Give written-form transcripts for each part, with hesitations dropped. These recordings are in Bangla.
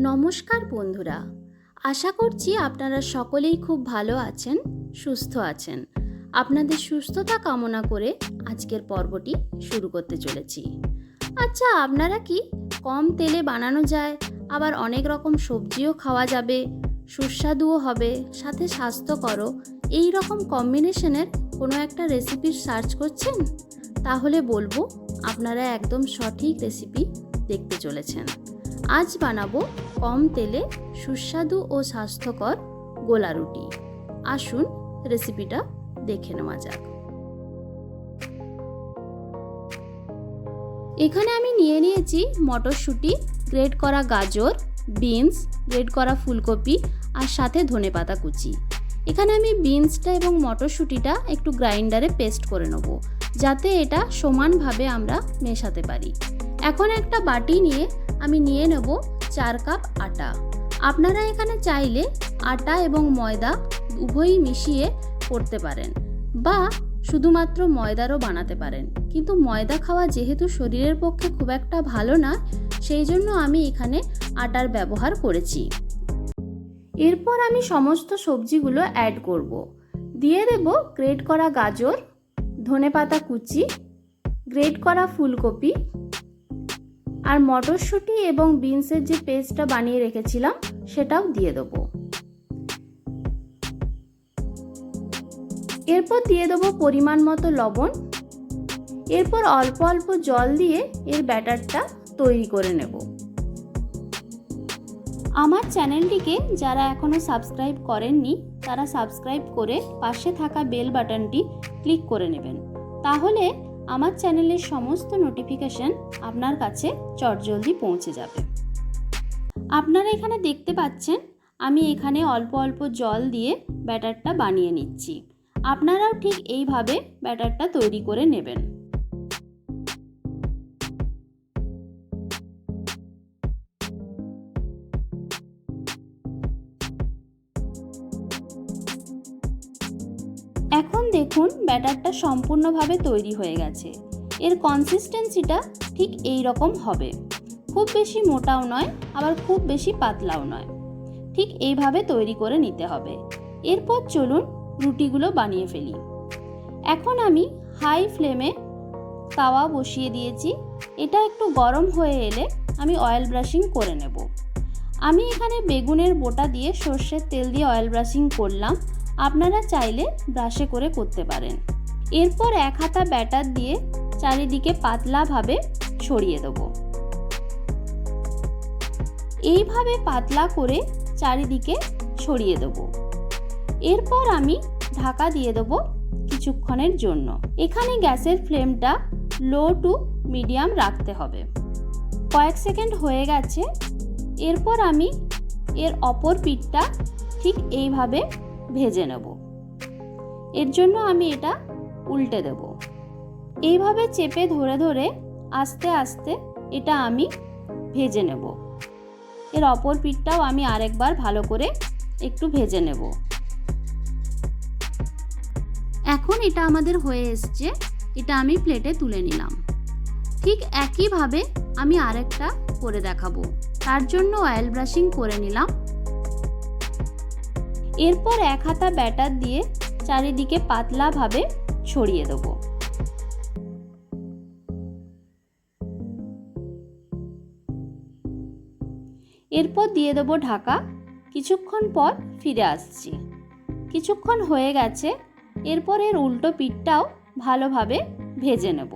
নমস্কার বন্ধুরা, আশা করছি আপনারা সকলেই খুব ভালো আছেন, সুস্থ আছেন। আপনাদের সুস্থতা কামনা করে আজকের পর্বটি শুরু করতে চলেছি। আচ্ছা, আপনারা কি কম তেলে বানানো যায়, আবার অনেক রকম সবজিও খাওয়া যাবে, সুস্বাদুও হবে, সাথে স্বাস্থ্যকরও, এই রকম কম্বিনেশনের কোনো একটা রেসিপির সার্চ করছেন? তাহলে বলবো আপনারা একদম সঠিক রেসিপি দেখতে চলেছেন। আজ বানাবো কম তেলে সুস্বাদু ও স্বাস্থ্যকর গোলা রুটি। আসুন রেসিপিটা দেখে নেওয়া যাক। এখানে আমি নিয়ে নিয়েছি মটরশুঁটি, গ্রেট করা গাজর, বিনস, গ্রেট করা ফুলকপি আর সাথে ধনেপাতা কুচি। এখানে আমি বিনসটা এবং মটরশুঁটিটা একটু গ্রাইন্ডারে পেস্ট করে নেব, যাতে এটা সমানভাবে আমরা মেশাতে পারি। এখন একটা বাটি নিয়ে আমি নিয়ে নেব 4 কাপ আটা। আপনারা এখানে চাইলে আটা এবং ময়দা উভয়ই মিশিয়ে করতে পারেন, বা শুধুমাত্র ময়দারও বানাতে পারেন, কিন্তু ময়দা খাওয়া যেহেতু শরীরের পক্ষে খুব একটা ভালো না, সেই জন্য আমি এখানে আটার ব্যবহার করেছি। এরপর আমি সমস্ত সবজিগুলো অ্যাড করব। দিয়ে দেব গ্রেট করা গাজর, ধনেপাতা কুচি, গ্রেট করা ফুলকপি আর মটরশুঁটি এবং বিনসের যে পেস্টটা বানিয়ে রেখেছিলাম সেটাও দিয়ে দেবো। এরপর দিয়ে দেবো পরিমাণ মতো লবণ। এরপর অল্প অল্প জল দিয়ে এর ব্যাটারটা তৈরি করে নেব। আমার চ্যানেলটিকে যারা এখনও সাবস্ক্রাইব করেননি, তারা সাবস্ক্রাইব করে পাশে থাকা বেল বাটনটি ক্লিক করে নেবেন। তাহলে আমার চ্যানেলের সমস্ত নোটিফিকেশন আপনার কাছে চটজলদি পৌঁছে যাবে। আপনারা এখানে দেখতে পাচ্ছেন আমি এখানে অল্প অল্প জল দিয়ে ব্যাটারটা বানিয়ে নিচ্ছি। আপনারাও ঠিক এইভাবে ব্যাটারটা তৈরি করে নেবেন। এখন দেখুন ব্যাটারটা সম্পূর্ণভাবে তৈরি হয়ে গেছে। এর কনসিস্টেন্সিটা ঠিক এই রকম হবে। খুব বেশি মোটাও নয়, আবার খুব বেশি পাতলাও নয়। ঠিক এইভাবে তৈরি করে নিতে হবে। এরপর চলুন রুটিগুলো বানিয়ে ফেলি। এখন আমি হাই ফ্লেমে তাওয়া বসিয়ে দিয়েছি। এটা একটু গরম হয়ে এলে আমি অয়েল ব্রাশিং করে নেব। আমি এখানে বেগুনের বোটা দিয়ে সর্ষের তেল দিয়ে অয়েল ব্রাশিং করলাম। আপনারা চাইলে ব্রাশে করে করতে পারেন। এরপর 1 হাতা ব্যাটার দিয়ে চারিদিকে পাতলাভাবে ছড়িয়ে দেব। এইভাবে পাতলা করে চারিদিকে ছড়িয়ে দেব। এরপর আমি ঢাকা দিয়ে দেব কিছুক্ষণের জন্য। এখানে গ্যাসের ফ্লেমটা লো টু মিডিয়াম রাখতে হবে। কয়েক সেকেন্ড হয়ে গেছে। এরপর আমি এর অপর পিঠটা ঠিক এইভাবে ভেজে নেব। এর জন্য আমি এটা উল্টে দেব। এইভাবে চেপে ধরে ধরে আস্তে আস্তে এটা আমি ভেজে নেব। এর অপর পিঠটাও আমি আরেকবার ভালো করে একটু ভেজে নেব। এখন এটা আমাদের হয়ে এসছে। এটা আমি প্লেটে তুলে নিলাম। ঠিক একইভাবে আমি আরেকটা করে দেখাবো। তার জন্য অয়েল ব্রাশিং করে নিলাম। এরপর 1 হাতা ব্যাটার দিয়ে চারিদিকে পাতলাভাবে ছড়িয়ে দেব। এরপর দিয়ে দেব ঢাকা। কিছুক্ষণ পর ফিরে আসছি। কিছুক্ষণ হয়ে গেছে। এরপর এর উল্টো পিঠটাও ভালোভাবে ভেজে নেব।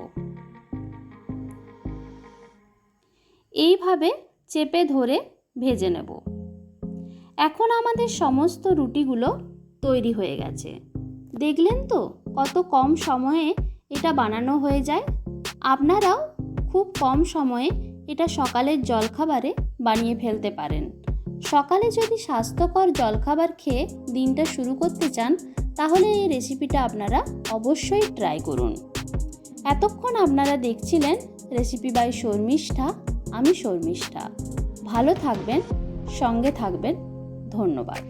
এইভাবে চেপে ধরে ভেজে নেব। এখন আমাদের সমস্ত রুটিগুলো তৈরি হয়ে গেছে। দেখলেন তো কত কম সময়ে এটা বানানো হয়ে যায়। আপনারাও খুব কম সময়ে এটা সকালের জলখাবারে বানিয়ে ফেলতে পারেন। সকালে যদি স্বাস্থ্যকর জলখাবার খেয়ে দিনটা শুরু করতে চান, তাহলে এই রেসিপিটা আপনারা অবশ্যই ট্রাই করুন। এতক্ষণ আপনারা দেখছিলেন রেসিপি বাই শর্মিষ্ঠা। আমি শর্মিষ্ঠা। ভালো থাকবেন, সঙ্গে থাকবেন। ধন্যবাদ।